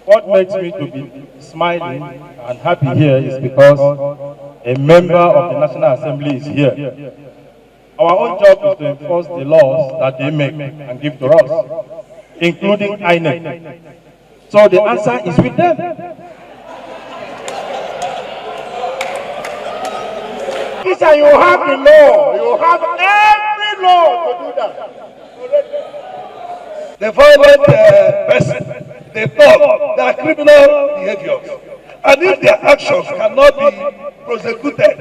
What makes me to be smiling and happy here is because a member of the National Assembly is here. Our own job is to enforce the laws that they make and give to us, including INEC. So the answer is with them. You have the law. You have every law to do that. The violent person, they talk, they are criminal behaviors. And if their actions cannot be prosecuted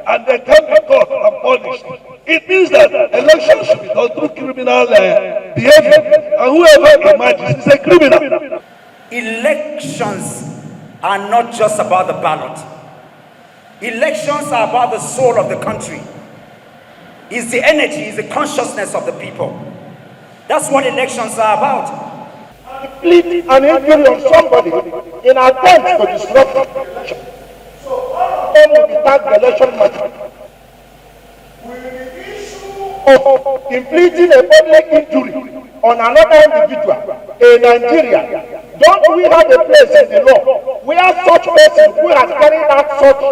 and they can be caught and punished, it means that elections should be done through criminal behavior. And whoever emerges is a criminal. Elections are not just about the ballot. Elections are about the soul of the country. It's the energy, it's the consciousness of the people. That's what elections are about. Inflict an injury on somebody in attempt to disrupt the election. So all of them will be tagged the election matter. With the issue of inflicting a public injury on another individual in Nigeria, don't we have a place in the law where such person who has carried out such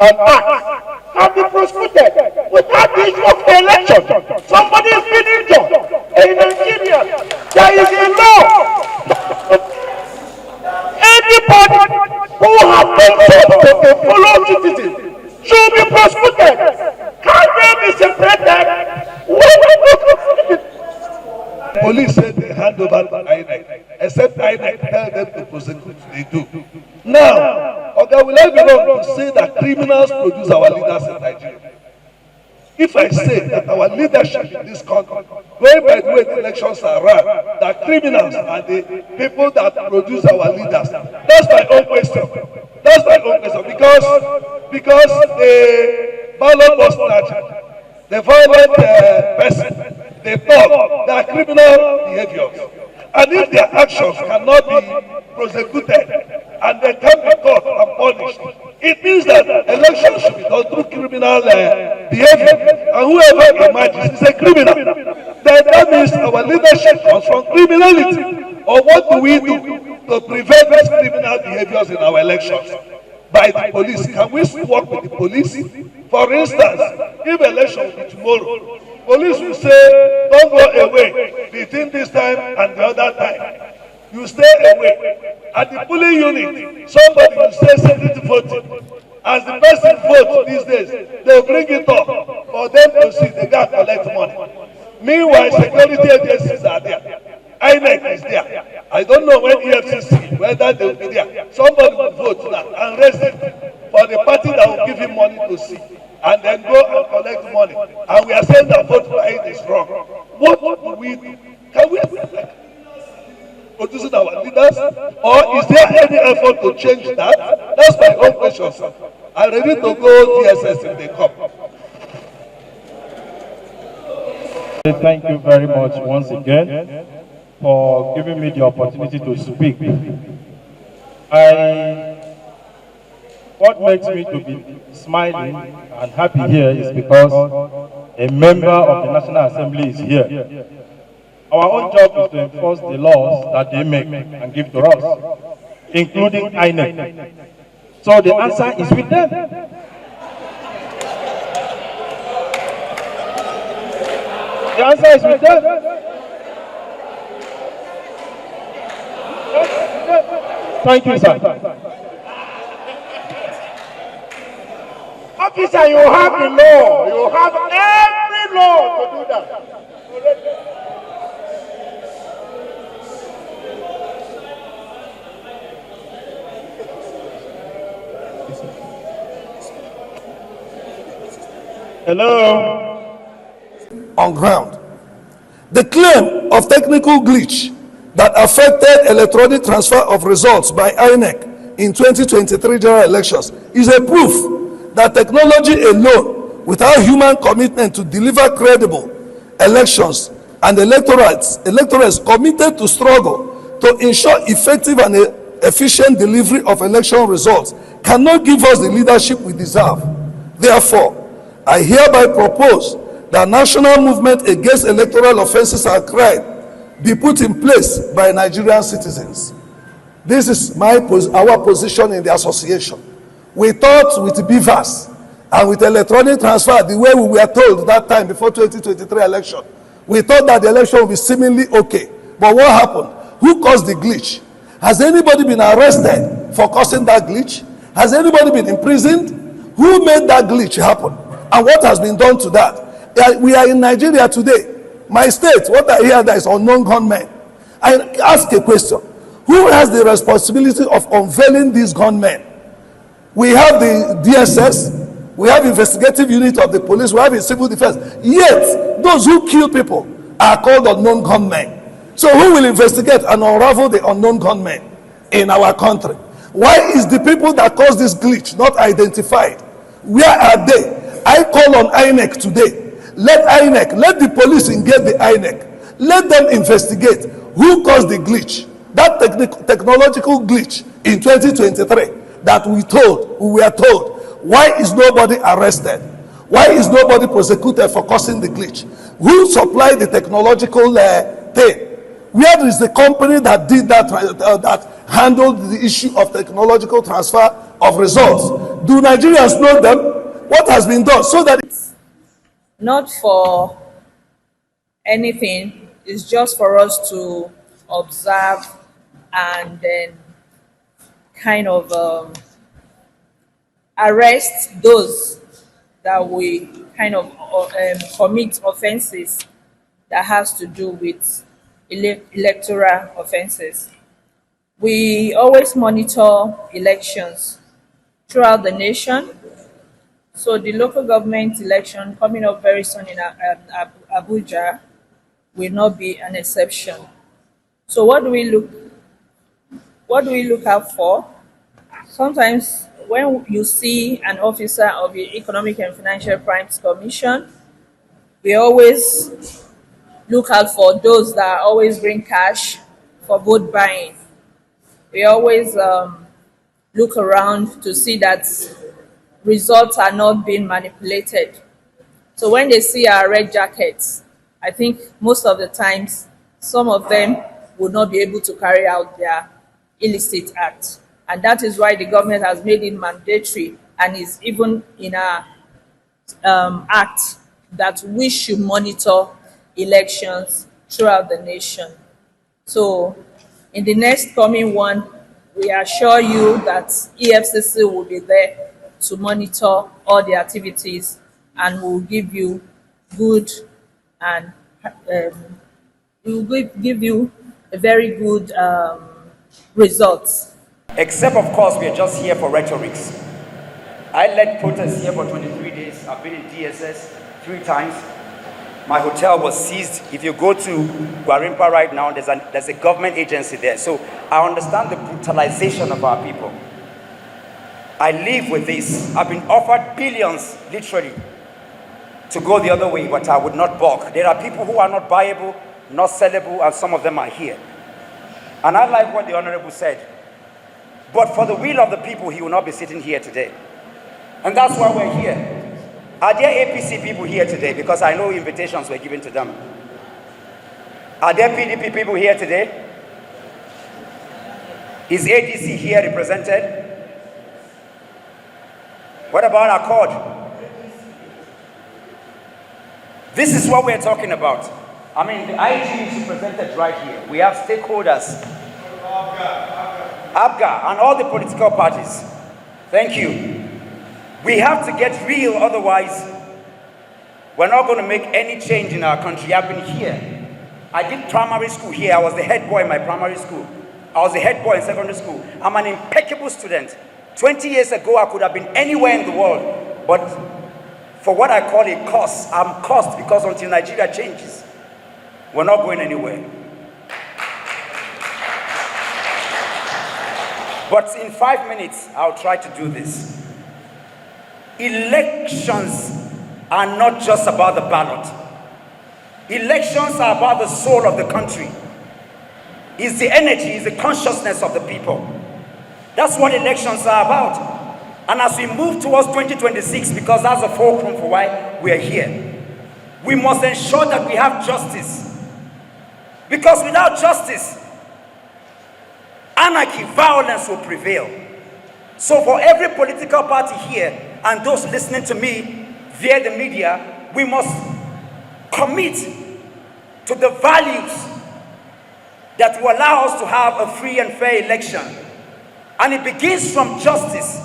an act can be prosecuted without the issue of the election? Somebody is being injured in Nigeria. There is a law. Anybody who has been told to a fellow citizen should be prosecuted. Can they be separated? Police said they hand over to INEC, except INEC tell them to prosecute, they do. Now, okay, will I be wrong to say that criminals produce our leaders in Nigeria? If I say that our leadership in this country, going by the way the elections are run, that criminals are the people that produce our leaders, that's my own question. That's my own question. Because the ballot was snatched, the violent person, they talk, they are criminal behaviors. And if their actions cannot be prosecuted and they can be caught and punished, it means that elections should be done through criminal behavior. And whoever emerges is a criminal. Then that means our leadership comes from criminality. Or what do we do to prevent these criminal behaviors in our elections? By the police. Can we work with the police? For instance, if election will be tomorrow, police will say, don't go away between this time and the other time. You stay away. At the polling unit, somebody will say secret voting. As the person votes these days, they will bring it up for them to see they can collect money. Meanwhile, security agencies are there. INEC is there. I don't know when EFCC, whether they will be there. Somebody will vote now and raise it for the party that will give him money to see. And then go and collect money. And we are saying that vote for it is wrong. What do we do? Can we producing our leaders? Or is there any effort to change that? That's my own question, sir. I'm ready to go DSS if they come. Thank you very much once again for giving me the opportunity to speak. What makes me to be smiling and happy here is because a member of the National Assembly is here. Our own job is to enforce the laws that they make and give to us, including INEC. So the answer is with them. The answer is with them. Thank you, sir. Officer, you have the law. You have every law to do that. Hello. On ground, the claim of technical glitch that affected electronic transfer of results by INEC in 2023 general elections is a proof that technology alone, without human commitment to deliver credible elections and electorates committed to struggle to ensure effective and efficient delivery of election results, cannot give us the leadership we deserve. Therefore, I hereby propose that national movement against electoral offences and crime be put in place by Nigerian citizens. This is our position in the association. We thought with BVAS and with electronic transfer, the way we were told that time before 2023 election, we thought that the election would be seemingly okay. But what happened? Who caused the glitch? Has anybody been arrested for causing that glitch? Has anybody been imprisoned? Who made that glitch happen? And what has been done to that? We are in Nigeria today. My state, what I hear there is unknown gunmen. I ask a question. Who has the responsibility of unveiling these gunmen? We have the DSS, we have investigative unit of the police, we have a civil defense. Yet, those who kill people are called unknown gunmen. So who will investigate and unravel the unknown gunmen in our country? Why is the people that caused this glitch not identified? Where are they? I call on INEC today. Let the police engage the INEC. Let them investigate who caused the glitch. That technological glitch in 2023 that we were told. Why is nobody arrested? Why is nobody prosecuted for causing the glitch? Who supplied the technological thing? Where is the company that did that, that handled the issue of technological transfer of results? Do Nigerians know them? What has been done so that it's not for anything? It's just for us to observe and then kind of arrest those that we kind of commit offenses that has to do with electoral offenses. We always monitor elections throughout the nation. So the local government election coming up very soon in Abuja will not be an exception. So what do we look out for? Sometimes when you see an officer of the Economic and Financial Crimes Commission, we always look out for those that always bring cash for vote buying. We always look around to see that results are not being manipulated. So when they see our red jackets, I think most of the times, some of them will not be able to carry out their illicit act. And that is why the government has made it mandatory and is even in our act that we should monitor elections throughout the nation. So in the next coming one, we assure you that EFCC will be there to monitor all the activities and will give you good and give you a very good results. Except, of course, we are just here for rhetorics. I led protests here for 23 days. I've been in DSS 3 times. My hotel was seized. If you go to Gwarimpa right now, there's a government agency there. So I understand the brutalization of our people. I live with this. I've been offered billions, literally, to go the other way, but I would not balk. There are people who are not buyable, not sellable, and some of them are here. And I like what the Honorable said. But for the will of the people, he will not be sitting here today. And that's why we're here. Are there APC people here today? Because I know invitations were given to them. Are there PDP people here today? Is ADC here represented? What about Accord? This is what we're talking about. I mean, the IG is represented right here. We have stakeholders. ABGA and all the political parties. Thank you. We have to get real, otherwise we're not going to make any change in our country. I've been here. I did primary school here. I was the head boy in my primary school. I was the head boy in secondary school. I'm an impeccable student. 20 years ago, I could have been anywhere in the world. But for what I call a cost, I'm cost because until Nigeria changes, we're not going anywhere. But in 5 minutes, I'll try to do this. Elections are not just about the ballot. Elections are about the soul of the country. It's the energy, it's the consciousness of the people. That's what elections are about. And as we move towards 2026, because that's the fulcrum for why we are here, we must ensure that we have justice. Because without justice, anarchy, violence will prevail. So for every political party here and those listening to me via the media, we must commit to the values that will allow us to have a free and fair election. And it begins from justice.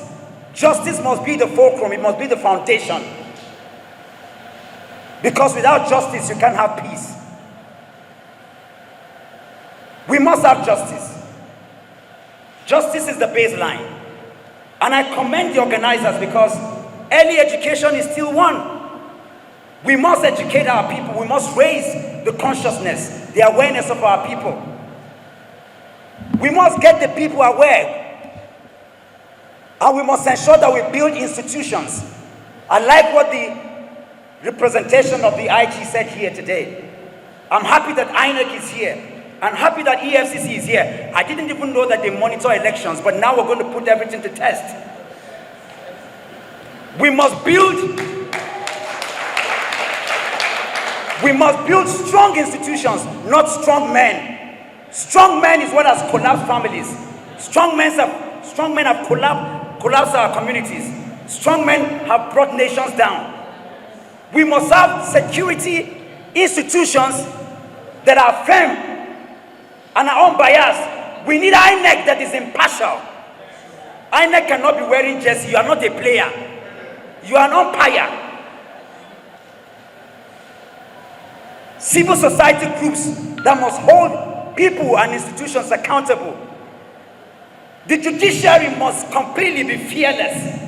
Justice must be the fulcrum, it must be the foundation. Because without justice, you can't have peace. We must have justice. Justice is the baseline. And I commend the organizers because early education is still one. We must educate our people. We must raise the consciousness, the awareness of our people. We must get the people aware. And we must ensure that we build institutions. I like what the representation of the IG said here today. I'm happy that INEC is here. I'm happy that EFCC is here. I didn't even know that they monitor elections, but now we're going to put everything to test. We must build strong institutions, not strong men. Strong men is what has collapsed families. Strong men have collapsed our communities. Strong men have brought nations down. We must have security institutions that are firm and are unbiased. We need INEC that is impartial. INEC cannot be wearing jersey. You are not a player. You are an umpire. Civil society groups that must hold people and institutions accountable. The judiciary must completely be fearless.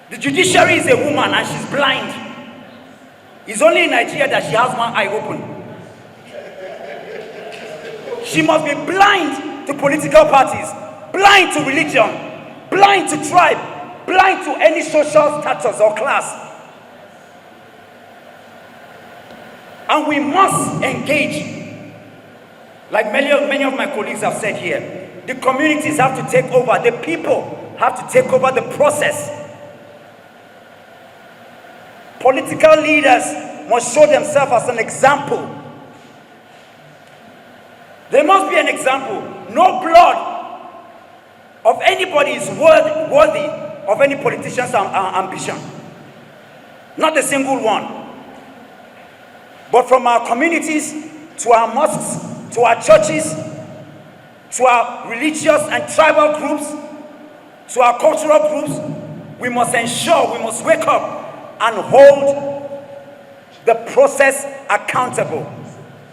The judiciary is a woman and she's blind. It's only in Nigeria that she has one eye open. She must be blind to political parties, blind to religion, blind to tribe, blind to any social status or class. And we must engage. Like many of my colleagues have said here, the communities have to take over, the people have to take over the process. Political leaders must show themselves as an example. There must be an example. No blood of anybody is worthy of any politician's ambition. Not a single one. But from our communities, to our mosques, to our churches, to our religious and tribal groups, to our cultural groups, we must ensure, we must wake up and hold the process accountable.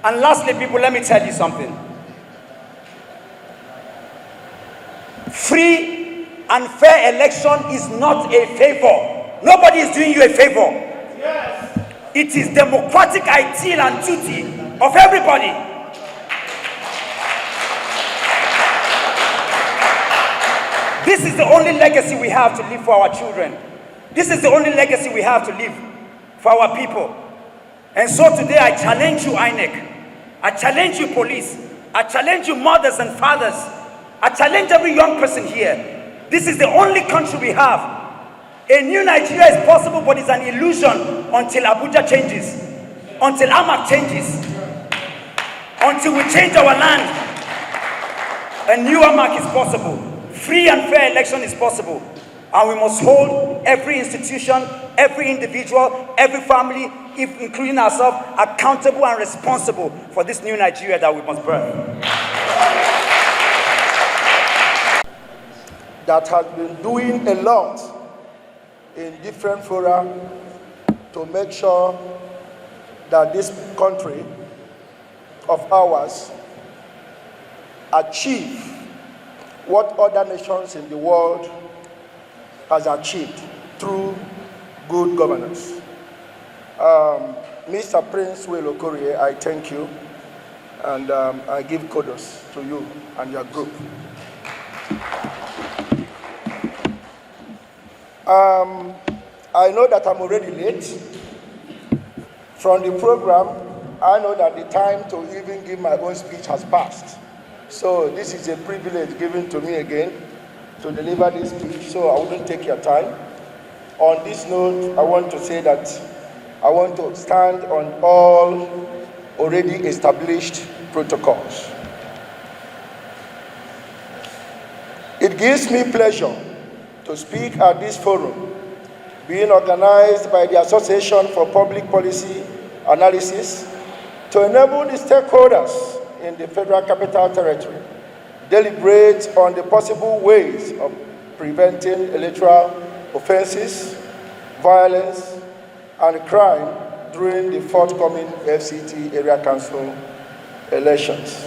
And lastly, people, let me tell you something. Free and fair election is not a favor. Nobody is doing you a favor. Yes. It is democratic ideal and duty of everybody. This is the only legacy we have to leave for our children. This is the only legacy we have to leave for our people. And so today I challenge you, INEC. I challenge you, police. I challenge you, mothers and fathers. I challenge every young person here. This is the only country we have. A new Nigeria is possible, but it's an illusion until Abuja changes, until Amak changes, until we change our land. A new Amak is possible. Free and fair election is possible. And we must hold every institution, every individual, every family, including ourselves, accountable and responsible for this new Nigeria that we must birth. That has been doing a lot in different fora to make sure that this country of ours achieve what other nations in the world has achieved through good governance. Mr. Prince Will Okorie, I thank you, and I give kudos to you and your group. I know that I'm already late. From the program, I know that the time to even give my own speech has passed. So this is a privilege given to me again to deliver this speech, so I wouldn't take your time. On this note, I want to say that I want to stand on all already established protocols. It gives me pleasure to speak at this forum, being organized by the Association for Public Policy Analysis, to enable the stakeholders in the Federal Capital Territory deliberate on the possible ways of preventing electoral offenses, violence, and crime during the forthcoming FCT Area Council elections.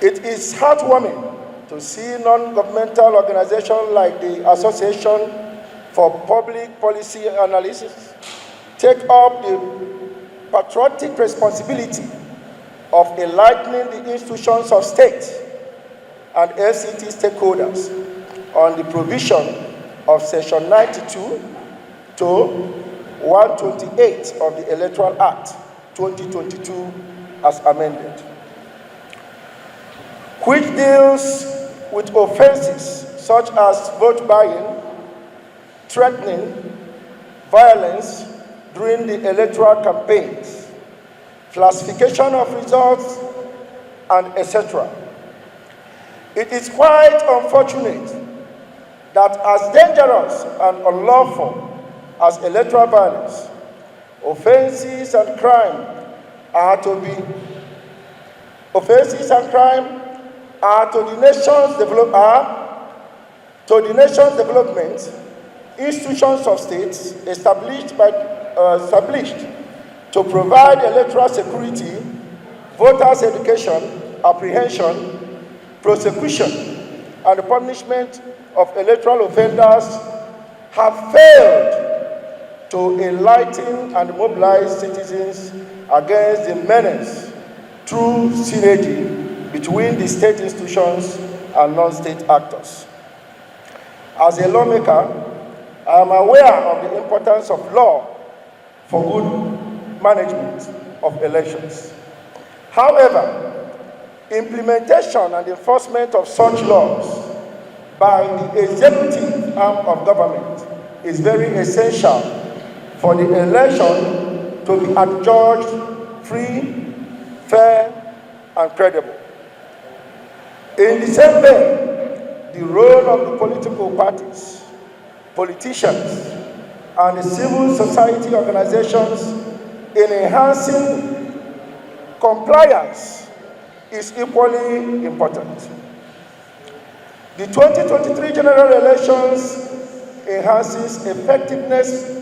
It is heartwarming to see non-governmental organizations like the Association for Public Policy Analysis take up the patriotic responsibility of enlightening the institutions of state and FCT stakeholders on the provision of Section 92 to 128 of the Electoral Act 2022 as amended, which deals with offenses such as vote buying, threatening, violence during the electoral campaigns, falsification of results, and etc. It is quite unfortunate that as dangerous and unlawful as electoral violence, offenses and crime are to the nation's development, institutions of states established to provide electoral security, voters' education, apprehension, prosecution, and the punishment of electoral offenders, have failed to enlighten and mobilize citizens against the menace through synergy between the state institutions and non-state actors. As a lawmaker, I am aware of the importance of law for good management of elections. However, implementation and enforcement of such laws by the executive arm of government is very essential for the election to be adjudged free, fair, and credible. In the same way, the role of the political parties, politicians, and the civil society organizations in enhancing compliance is equally important. The 2023 general elections enhances effectiveness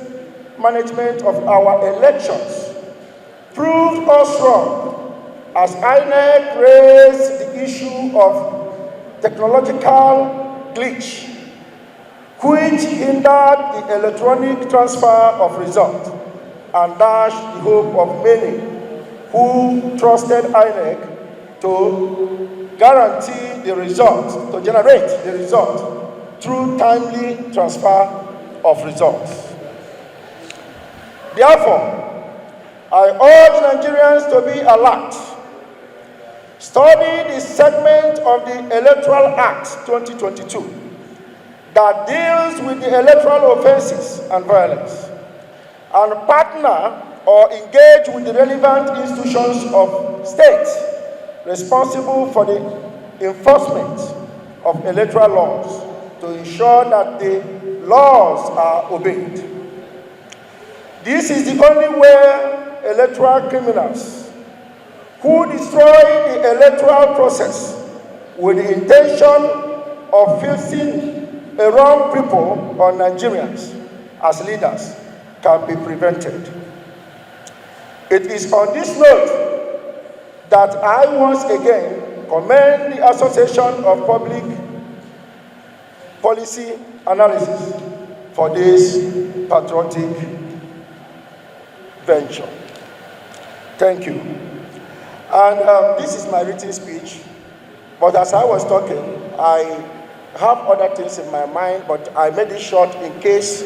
management of our elections proved us wrong as INEC raised the issue of technological glitch which hindered the electronic transfer of results and dashed the hope of many who trusted INEC to guarantee the result, to generate the result through timely transfer of results. Therefore, I urge Nigerians to be alert. Study the segment of the Electoral Act 2022 that deals with the electoral offenses and violence, and partner or engage with the relevant institutions of states responsible for the enforcement of electoral laws to ensure that the laws are obeyed. This is the only way electoral criminals who destroy the electoral process with the intention of fixing a wrong people or Nigerians as leaders can be prevented. It is on this note that I once again commend the Association of Public Policy Analysis for this patriotic venture. Thank you. And this is my written speech, but as I was talking, I have other things in my mind, but I made it short in case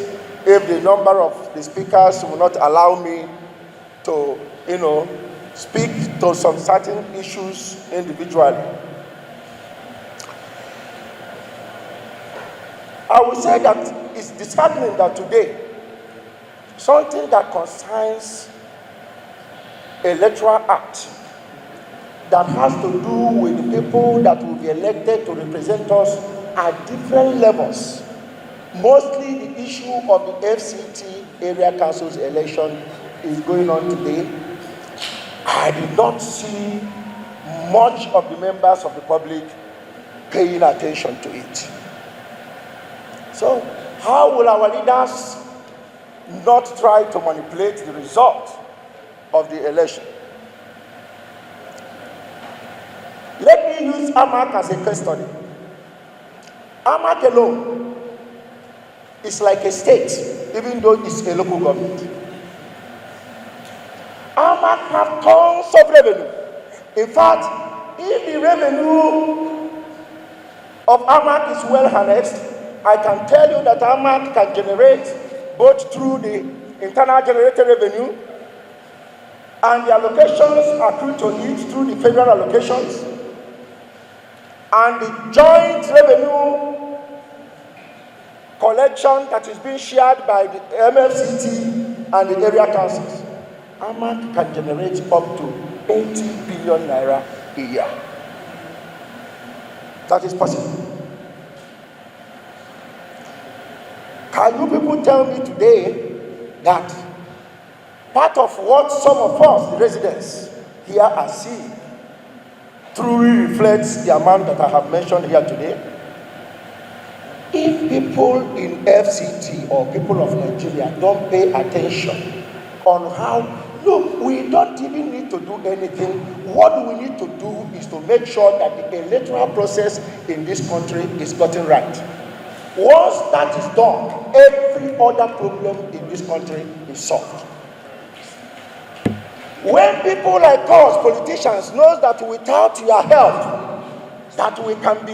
if the number of the speakers will not allow me to, speak to some certain issues individually. I would say that it's disheartening that today, something that concerns Electoral Act that has to do with the people that will be elected to represent us at different levels. Mostly the issue of the FCT area council's election is going on today. I did not see much of the members of the public paying attention to it. So, how will our leaders not try to manipulate the result of the election? Let me use INEC as a case study. INEC alone is like a state, even though it's a local government. INEC have tons of revenue. In fact, if the revenue of INEC is well harnessed, I can tell you that INEC can generate both through the internal generated revenue and the allocations accrued to it through the federal allocations and the joint revenue collection that is being shared by the MFCT and the area councils. INEC can generate up to 80 billion naira a year. That is possible. Can you people tell me today that part of what some of us, the residents here, are seeing truly reflects the amount that I have mentioned here today? If people in FCT or people of Nigeria don't pay attention on how, look, we don't even need to do anything. What we need to do is to make sure that the electoral process in this country is gotten right. Once that is done, every other problem in this country is solved. When people like us, politicians, know that without your help, that we can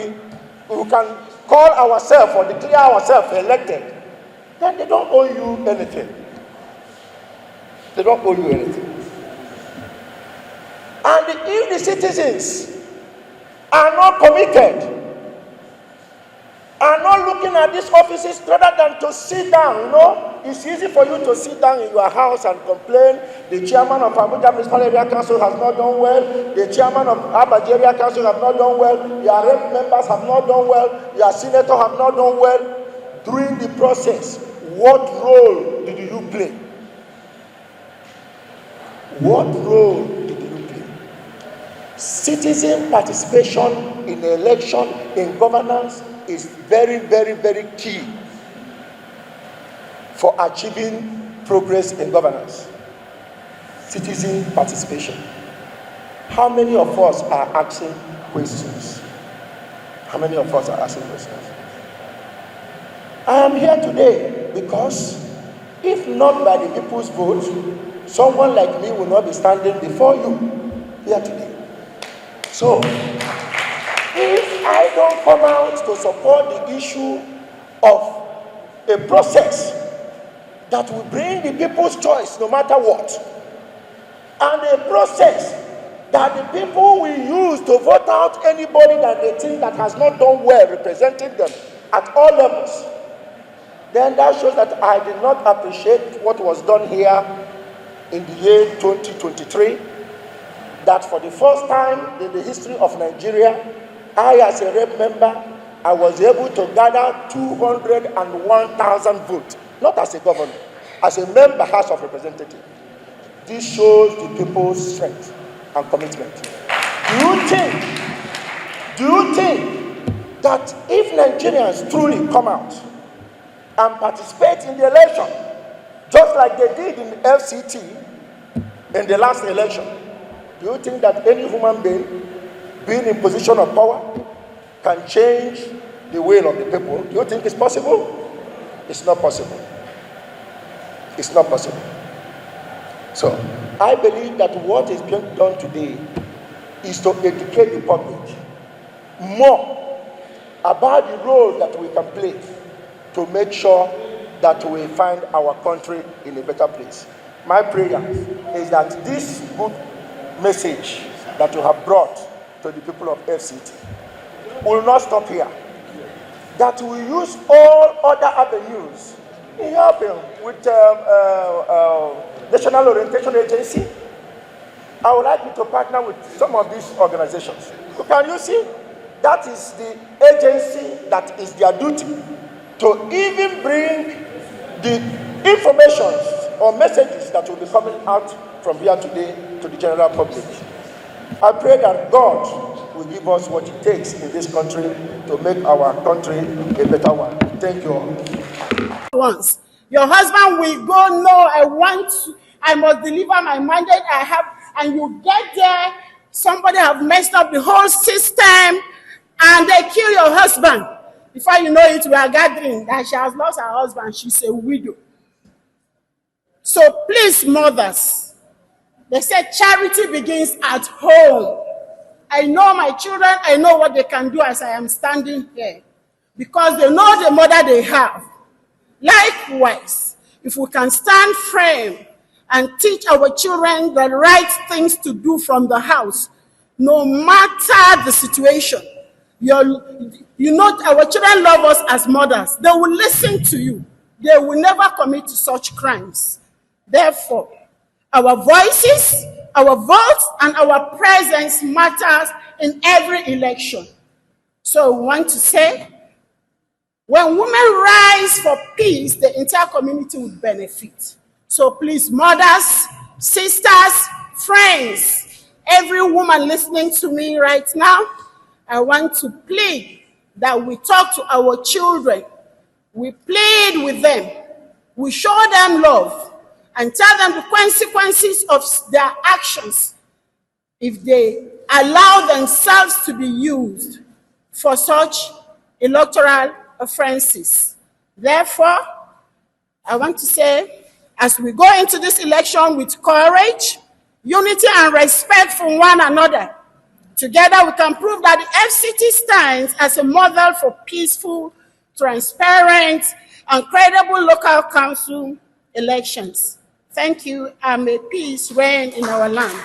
call ourselves or declare ourselves elected, then they don't owe you anything. They don't owe you anything. And if the citizens are not committed, are not looking at these offices rather than to sit down, it's easy for you to sit down in your house and complain. The chairman of Abuja Municipal Area Council has not done well. The chairman of Abaji Area Council has not done well. Your rep members have not done well. Your senator have not done well. During the process, what role did you play? What role did you play? Citizen participation in the election, in governance, is very, very, very key for achieving progress in governance. Citizen participation. How many of us are asking questions? How many of us are asking questions? I am here today because if not by the people's vote, someone like me will not be standing before you here today. So, if I don't come out to support the issue of a process that will bring the people's choice no matter what, and a process that the people will use to vote out anybody that they think that has not done well representing them at all levels, then that shows that I did not appreciate what was done here in the year 2023, that for the first time in the history of Nigeria, I, as a rep member, I was able to gather 201,000 votes, not as a governor, as a member House of Representatives. This shows the people's strength and commitment. Do you think that if Nigerians truly come out and participate in the election, just like they did in the FCT in the last election, do you think that any human being in position of power can change the will of the people? Do you think it's possible? It's not possible. It's not possible. So, I believe that what is being done today is to educate the public more about the role that we can play to make sure that we find our country in a better place. My prayer is that this good message that you have brought to the people of FCT will not stop here. That we use all other avenues in helping with National Orientation Agency, I would like you to partner with some of these organizations. Can you see? That is the agency that is their duty to even bring the information or messages that will be coming out from here today to the general public. I pray that God will give us what it takes in this country to make our country a better one. Thank you all. Once your husband will go, no, I must deliver my mandate I have, and you get there, somebody have messed up the whole system, and they kill your husband. Before you know it, we are gathering that she has lost her husband. She's a widow. So please, mothers, they said charity begins at home. I know my children, I know what they can do as I am standing here, because they know the mother they have. Likewise, if we can stand firm and teach our children the right things to do from the house, no matter the situation, you know, our children love us as mothers. They will listen to you. They will never commit to such crimes. Therefore, our voices, our votes, and our presence matters in every election. So we want to say, when women rise for peace, the entire community will benefit. So please, mothers, sisters, friends, every woman listening to me right now, I want to plead that we talk to our children. We plead with them. We show them love and tell them the consequences of their actions if they allow themselves to be used for such electoral offenses. Therefore, I want to say, as we go into this election with courage, unity, and respect for one another, together we can prove that the FCT stands as a model for peaceful, transparent, and credible local council elections. Thank you, and may peace reign in our land.